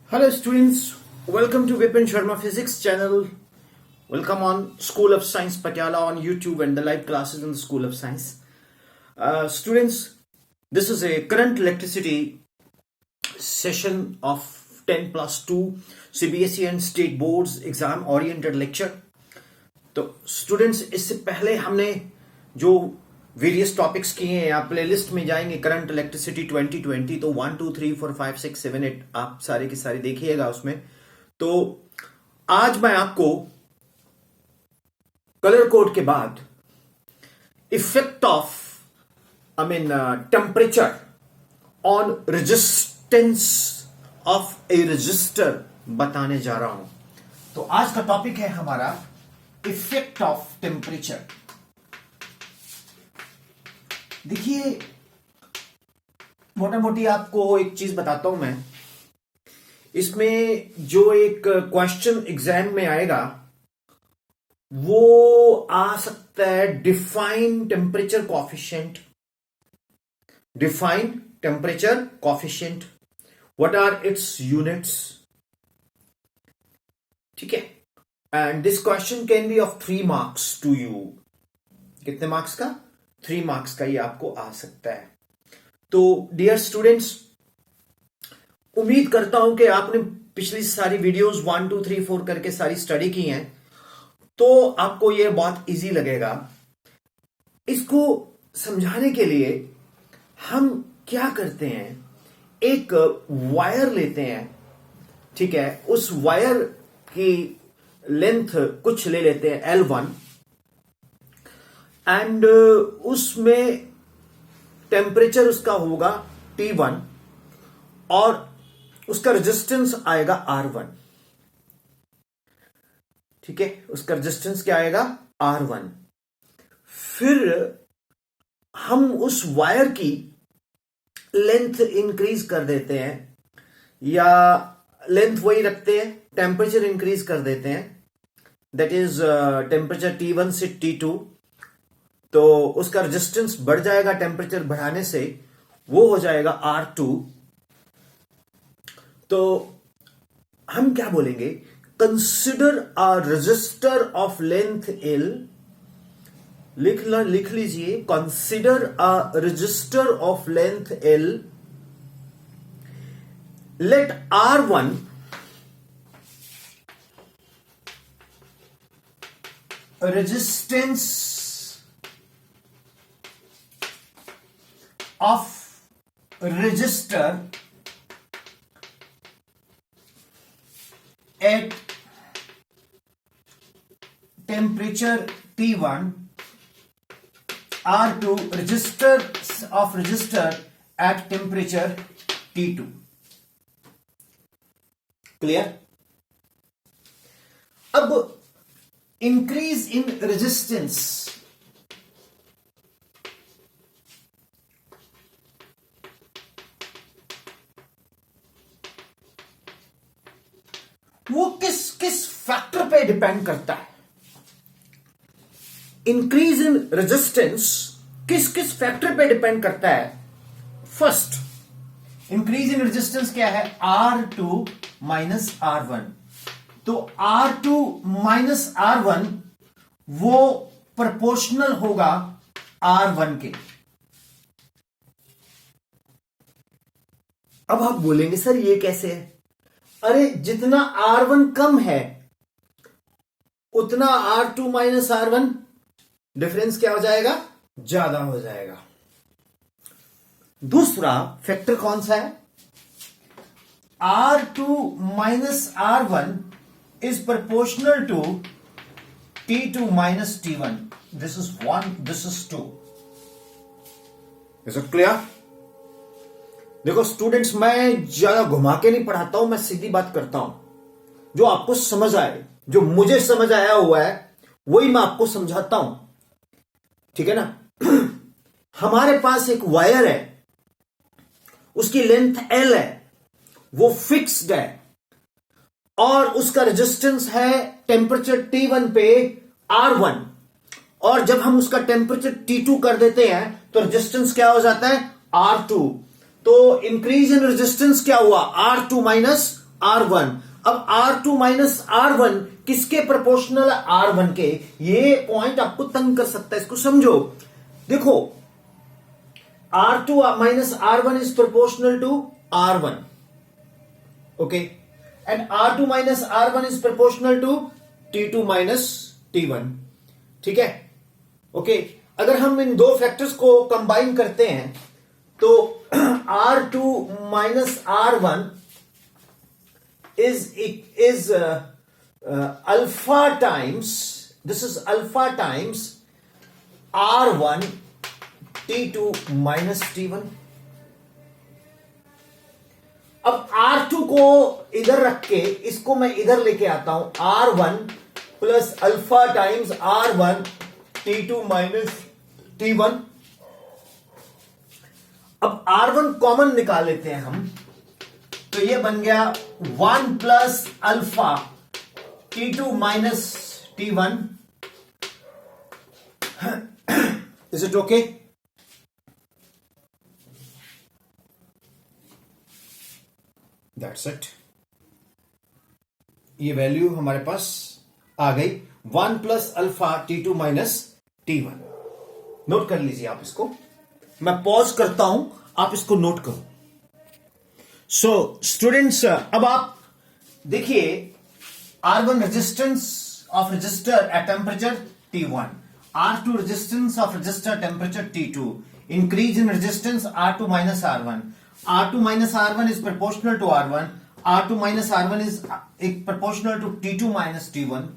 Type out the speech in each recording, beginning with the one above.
Hello students, welcome to Vipin Sharma Physics channel. Welcome on School of Science Patiala on YouTube and the live classes in the School of Science. Students, this is a current electricity session of 10 plus 2 CBSE and State Boards exam oriented lecture. तो students इससे पहले हमने जो various topics किए हैं आप playlist में जाएंगे करंट इलेक्ट्रिसिटी 2020 तो 1 2 3 4 5 6 7 8 आप सारे के सारे देखिएगा उसमें। तो आज मैं आपको कलर कोड के बाद effect of temperature on resistance of A register बताने जा रहा हूं। तो आज का टॉपिक है हमारा इफेक्ट ऑफ टेम्परेचर। देखिए मोटा मोटी आपको एक चीज बताता हूं मैं, इसमें जो एक क्वेश्चन एग्जाम में आएगा वो आ सकता है define temperature coefficient. Define temperature coefficient, what are its units, ठीक है। And this question can be of 3 marks to you. कितने मार्क्स का? 3 मार्क्स का ये आपको आ सकता है। तो डियर स्टूडेंट्स, उम्मीद करता हूं कि आपने पिछली सारी वीडियोस 1 2 3 4 करके सारी स्टडी की हैं, तो आपको ये बहुत इजी लगेगा। इसको समझाने के लिए हम क्या करते हैं, एक वायर लेते हैं, ठीक है। उस वायर की लेंथ कुछ ले लेते हैं L1 एंड उसमें टेम्परेचर उसका होगा T1 और उसका रेजिस्टेंस आएगा R1, ठीक है। उसका रेजिस्टेंस क्या आएगा? R1। फिर हम उस वायर की लेंथ इंक्रीज कर देते हैं या लेंथ वही रखते हैं, टेम्परेचर इंक्रीज कर देते हैं, दैट इज टेम्परेचर T1 से T2। तो उसका रेजिस्टेंस बढ़ जाएगा टेम्परेचर बढ़ाने से, वो हो जाएगा R2। तो हम क्या बोलेंगे, consider a resistor of length L। लिख लीजिए, consider a resistor of length L, let R1 resistance of resistor at temperature T1, R2 resistor of resistor at temperature T2। Clear? अब इंक्रीज इन रेजिस्टेंस, वो किस किस factor पे depend करता है। Increase in resistance किस किस फैक्टर पे डिपेंड करता है? फर्स्ट, इंक्रीज इन रेजिस्टेंस क्या है? R2 minus R1। तो R2 माइनस R1 वो प्रोपोर्शनल होगा R1 के। अब आप बोलेंगे सर ये कैसे है? अरे जितना R1 कम है उतना R2 माइनस R1 डिफरेंस क्या हो जाएगा? ज्यादा हो जाएगा। दूसरा फैक्टर कौन सा है? R2 minus R1 is proportional to T2 minus T1. This is 1, this is 2. Is it clear? देखो स्टूडेंट्स, मैं ज्यादा घुमा के नहीं पढ़ाता हूं, मैं सीधी बात करता हूं। जो आपको समझ आए, जो मुझे समझ आया हुआ है वही मैं आपको समझाता हूं, ठीक है ना। हमारे पास एक वायर है, उसकी लेंथ L है, वो फिक्स्ड है और उसका रेजिस्टेंस है टेम्परेचर T1 पे R1, और जब हम उसका टेम्परेचर T2 कर देते हैं तो रेजिस्टेंस क्या हो जाता है? R2। तो इंक्रीज इन रेजिस्टेंस क्या हुआ? R2 minus R1। अब R2 माइनस R1 किसके प्रोपोर्शनल है? R1 के। ये पॉइंट आपको तंग कर सकता है, इसको समझो। देखो, R2 minus R1 is proportional to R1, okay, and R2 minus R1 is proportional to T2 minus T1, ठीक है, ओके। अगर हम इन दो फैक्टर्स को कंबाइन करते हैं तो R2 minus R1 is alpha times, this is alpha times R1 T2 minus T1। अब R2 को इधर रख के इसको मैं इधर लेके आता हूं, R1 plus alpha times R1 T2 minus T1। अब R1 कॉमन निकाल लेते हैं हम, तो ये बन गया 1 plus alpha T2 minus T1। Is it okay? That's it. ये वैल्यू हमारे पास आ गई 1 plus alpha T2 minus T1। Note कर लीजिए आप इसको, मैं पॉज करता हूं, आप इसको नोट करो। सो स्टूडेंट्स, अब आप देखिए R1 resistance of register at temperature T1, R2 resistance of register temperature T2, increase in resistance R2 minus R1, R2 minus R1 is proportional to R1, R2 minus R1 is proportional to T2 minus T1.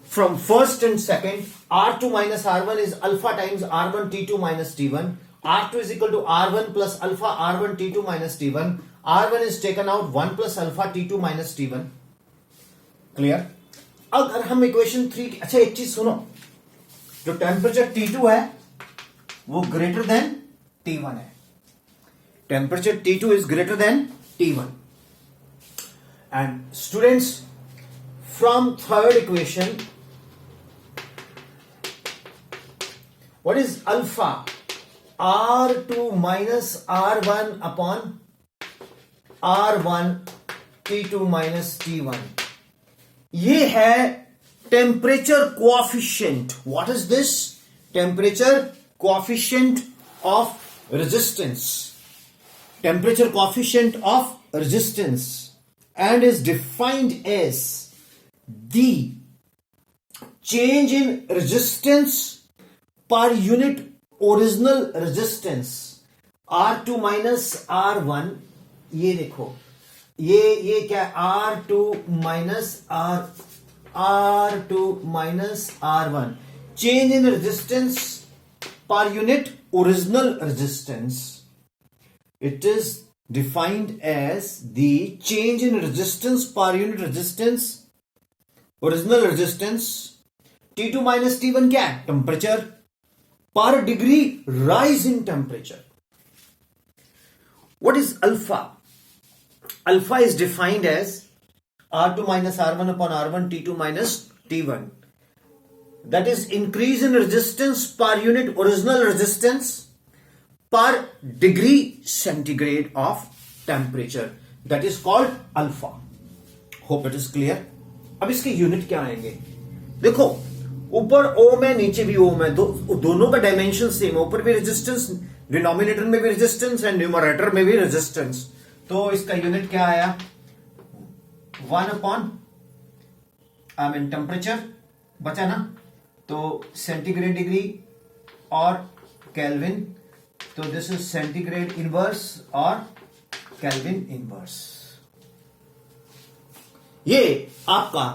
From first and second, R2 minus R1 is alpha times R1 T2 minus T1. R2 is equal to R1 plus alpha R1 T2 minus T1. R1 is taken out 1 plus alpha T2 minus T1. Clear? अगर हम equation 3 अच्छा एक चीज सुनो, जो temperature T2 है वो greater than T1 है। Temperature T2 is greater than T1. And students, from third equation, what is alpha? R2 minus R1 upon R1 T2 minus T1. ये है temperature coefficient. What is this? Temperature coefficient of resistance, temperature coefficient of resistance, and is defined as the change in resistance per unit original resistance R2 minus R1। ये देखो, ये क्या है? R2 minus R2 minus R1, change in resistance per unit original resistance. It is defined as the change in resistance per unit resistance, original resistance। T2 minus T1 क्या है? Temperature per degree rise in temperature। What is alpha? Alpha is defined as R2 minus R1 upon R1 T2 minus T1, that is increase in resistance per unit original resistance per degree centigrade of temperature, that is called alpha। Hope it is clear। अब इसके unit क्या आएंगे? देखो, ऊपर ओम है, नीचे भी ओम है, दोनों का डायमेंशन सेम है। ऊपर भी रेजिस्टेंस, डिनोमिनेटर में भी रेजिस्टेंस एंड न्यूमरेटर में भी रेजिस्टेंस। तो इसका यूनिट क्या आया? 1 अपॉन टेम्परेचर बचा ना, तो सेंटीग्रेड डिग्री और केल्विन, तो दिस इज सेंटीग्रेड इनवर्स और केल्विन इनवर्स। ये आपका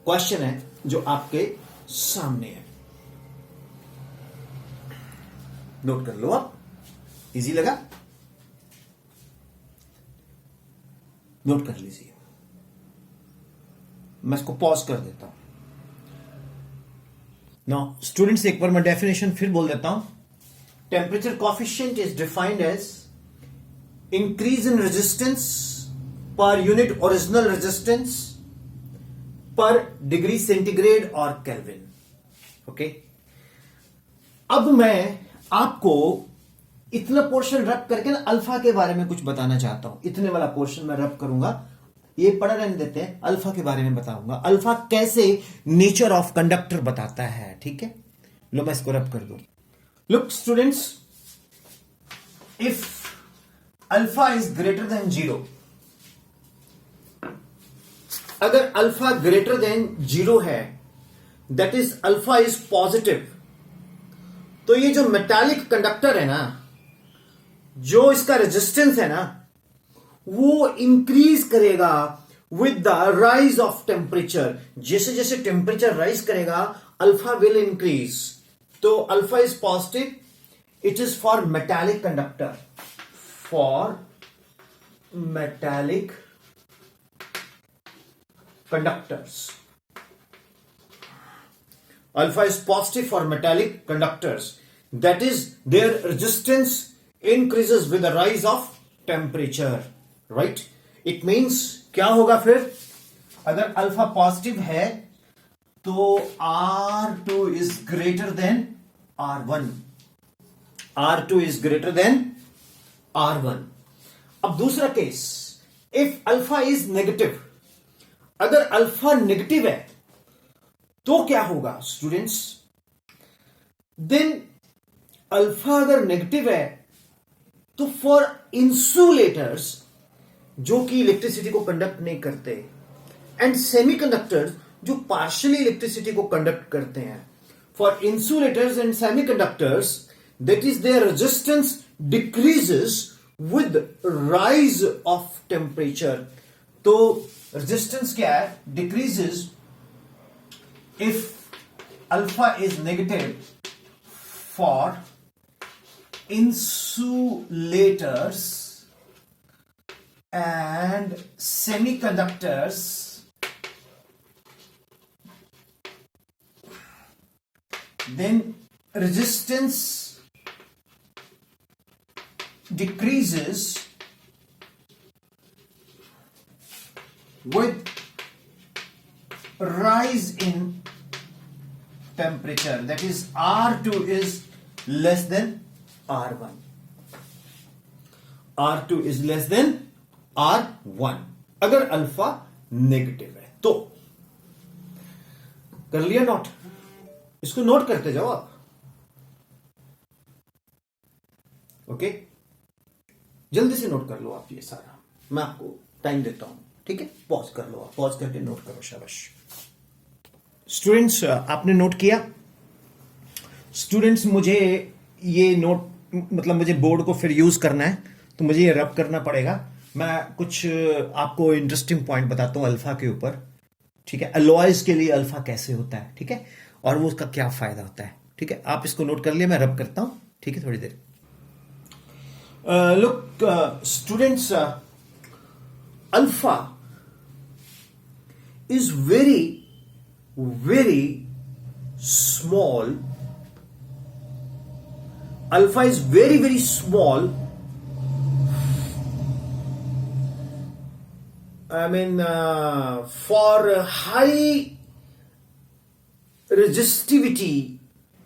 क्वेश्चन है जो आपके सामने है, नोट कर लो आप। इजी लगा? नोट कर लीजिए, मैं इसको पॉज कर देता हूं। नाउ स्टूडेंट्स, एक बार मैं डेफिनेशन फिर बोल देता हूं। Temperature coefficient is defined as increase in resistance per unit original resistance per degree centigrade or Kelvin। Okay, अब मैं आपको इतना पोर्शन रब करके ना अल्फा के बारे में कुछ बताना चाहता हूं। इतने वाला पोर्शन मैं रब करूंगा, ये पढ़ा रहने देते हैं, अल्फा के बारे में बताऊंगा। अल्फा कैसे नेचर ऑफ कंडक्टर बताता है, ठीक है। लो मैं इसको रब कर दूं। Look students, if alpha is greater than 0, अगर अल्फा ग्रेटर देन 0 है, that is alpha is positive, तो ये जो मेटालिक कंडक्टर है ना, जो इसका रेजिस्टेंस है ना, वो इंक्रीज करेगा with the rise of temperature. जैसे जैसे टेम्परेचर राइज करेगा, अल्फा विल इंक्रीज। तो alpha is positive, it is for metallic conductor, for metallic conductors. Alpha is positive for metallic conductors. That is, their resistance increases with the rise of temperature. Right? It means क्या होगा फिर? अगर alpha positive है तो R2 is greater than R1. R2 is greater than R1. अब दूसरा case, if alpha is negative, अगर alpha negative है तो क्या होगा स्टूडेंट्स? देन अल्फा अगर नेगेटिव है तो फॉर इंसुलेटर्स, जो कि इलेक्ट्रिसिटी को कंडक्ट नहीं करते, एंड सेमीकंडक्टर्स, जो पार्शियली इलेक्ट्रिसिटी को कंडक्ट करते हैं, for insulators and semiconductors, that is their resistance decreases with rise of temperature. तो रेजिस्टेंस क्या है? Decreases if alpha is negative for insulators and semiconductors, then resistance decreases with rise in temperature, that is R2 is less than R1. R2 is less than R1 अगर alpha negative है तो। कर लिया note? इसको note करते जाओ आप। Okay, जल्दी से नोट कर लो आप ये सारा, मैं आपको टाइम देता हूं, ठीक है। पॉज कर लो आप, पॉज करके नोट करो, शाबाश। स्टूडेंट्स आपने नोट किया? स्टूडेंट्स मुझे ये नोट, मतलब मुझे बोर्ड को फिर यूज करना है, तो मुझे ये रब करना पड़ेगा। मैं कुछ आपको इंटरेस्टिंग पॉइंट बताता हूं अल्फा के ऊपर, ठीक है। अलॉयज के लिए अल्फा कैसे होता है, ठीक है, और वो उसका क्या फायदा होता है, ठीक है। आप इसको नोट कर लिए, मैं रब करता हूं, ठीक है, थोड़ी देर। Look students, alpha is very small. Alpha is very small. I mean, for high resistivity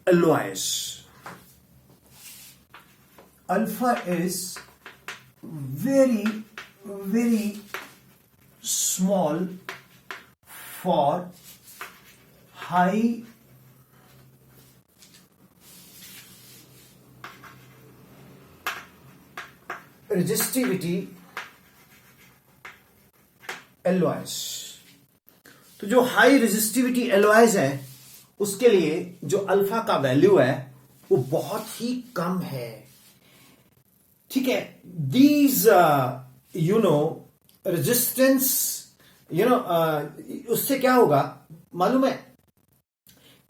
alloys, alpha is very small for high resistivity alloys। तो जो हाई रेजिस्टिविटी एलॉयज है उसके लिए जो अल्फा का वैल्यू है वो बहुत ही कम है, ठीक है। दीज रेजिस्टेंस, उससे क्या होगा मालूम है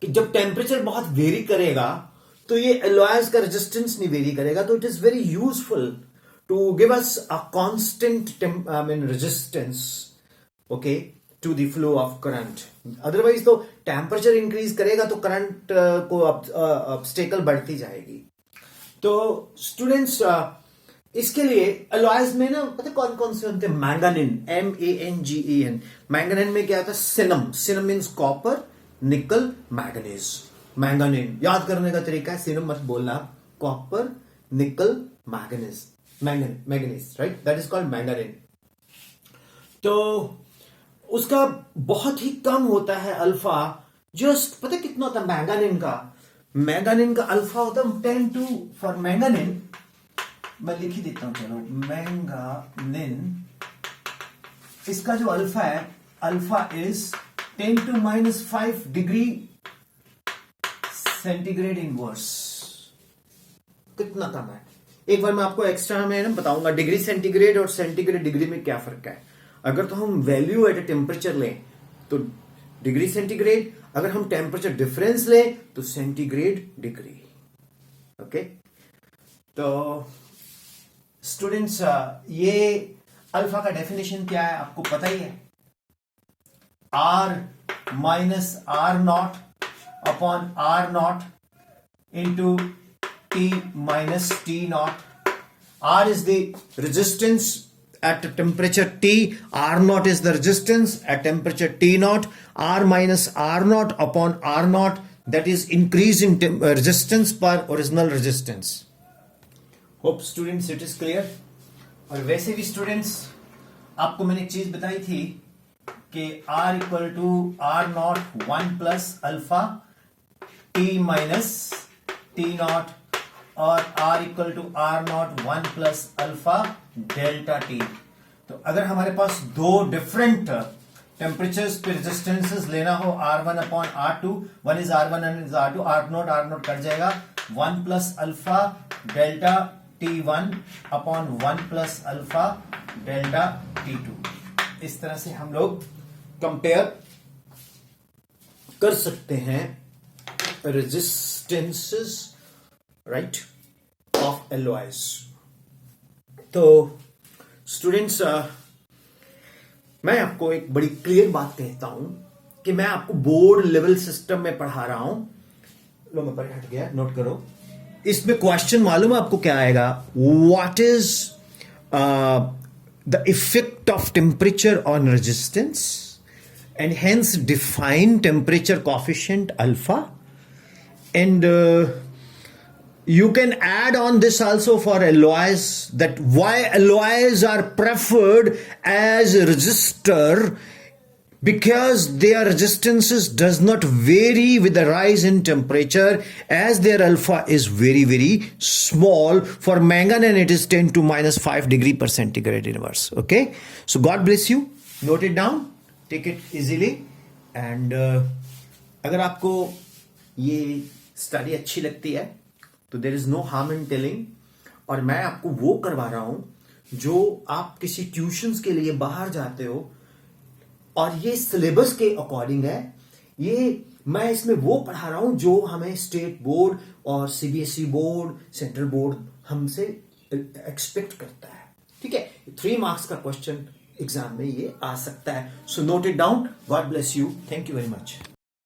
कि जब टेम्परेचर बहुत वेरी करेगा तो ये एलॉयज का रेजिस्टेंस नहीं वेरी करेगा, तो it is very useful to give us a constant resistance, okay, to the flow of current. Otherwise तो टेम्परेचर इंक्रीज करेगा तो करंट को ऑब्स्टेकल बढ़ती जाएगी। तो स्टूडेंट्स इसके लिए अलॉयज में ना पता कौन कौन से होते हैं? मैंगानिन, MANGAN। मैंगानिन में क्या होता है? Synonym. Synonym means copper, nickel, manganese. मैंगानिन याद करने का तरीका है, सिनम मत बोलना, copper, nickel, manganese, manganese, right, that is called manganin. तो उसका बहुत ही कम होता है अल्फा, जस्ट पता कितना होता है मैंगानिन का अल्फा होता है 10 टू, फॉर मैंगानिन मैं लिख ही देता हूं, चलो मैंगानिन, इसका जो अल्फा है, alpha is 10 to -5 degree centigrade inverse. कितना कम है। एक बार मैं आपको एक्स्ट्रा में बताऊंगा डिग्री सेंटीग्रेड और सेंटीग्रेड डिग्री में क्या फर्क है। अगर तो हम वैल्यू एट ए टेम्परेचर लें तो डिग्री सेंटीग्रेड, अगर हम टेम्परेचर डिफरेंस लें तो सेंटीग्रेड डिग्री। ओके, तो स्टूडेंट्स ये अल्फा का डेफिनेशन क्या है आपको पता ही है, R minus R0 upon R0 into T minus T0. R is the resistance at temperature T. R0 is the resistance at temperature T0. R minus R0 upon R0, that is increase in resistance per original resistance. Hope students it is clear. और वैसे भी students आपको मैंने एक चीज बताई थी कि R equal to R0 1 plus alpha T minus T0 और R equal to R0 1 plus alpha delta T. तो अगर हमारे पास दो डिफरेंट टेम्परेचर्स पे रेजिस्टेंसेस लेना हो R1 upon R2, one is R1 and is R2, R0 cut जाएगा, 1 plus alpha delta T1 upon 1 plus alpha delta T2। इस तरह से हम लोग कंपेयर कर सकते हैं रेजिस्टेंसेस राइट ऑफ एलओआईज। तो स्टूडेंट्स मैं आपको एक बड़ी क्लियर बात कहता हूं कि मैं आपको बोर्ड लेवल सिस्टम में पढ़ा रहा हूं। लो मैं पर हट गया, नोट करो। इसमें क्वेश्चन मालूम है आपको क्या आएगा, what is the effect of temperature on resistance and hence define temperature coefficient alpha and you can add on this also for alloys, that why alloys are preferred as a resistor, because their resistances does not vary with the rise in temperature, as their alpha is very very small. For manganese it is 10 to -5 degree per centigrade inverse. Okay, so God bless you, note it down, take it easily, and अगर आपको ये study अच्छी लगती है तो there is no harm in telling. और मैं आपको वो करवा रहा हूं जो आप किसी ट्यूशंस के लिए बाहर जाते हो, और ये सिलेबस के अकॉर्डिंग है। ये मैं इसमें वो पढ़ा रहा हूं जो हमें स्टेट बोर्ड और सीबीएसई बोर्ड, सेंट्रल बोर्ड हमसे एक्सपेक्ट करता है। ठीक है, 3 मार्क्स का क्वेश्चन एग्जाम में ये आ सकता है। So note it down. God bless you, thank you very much.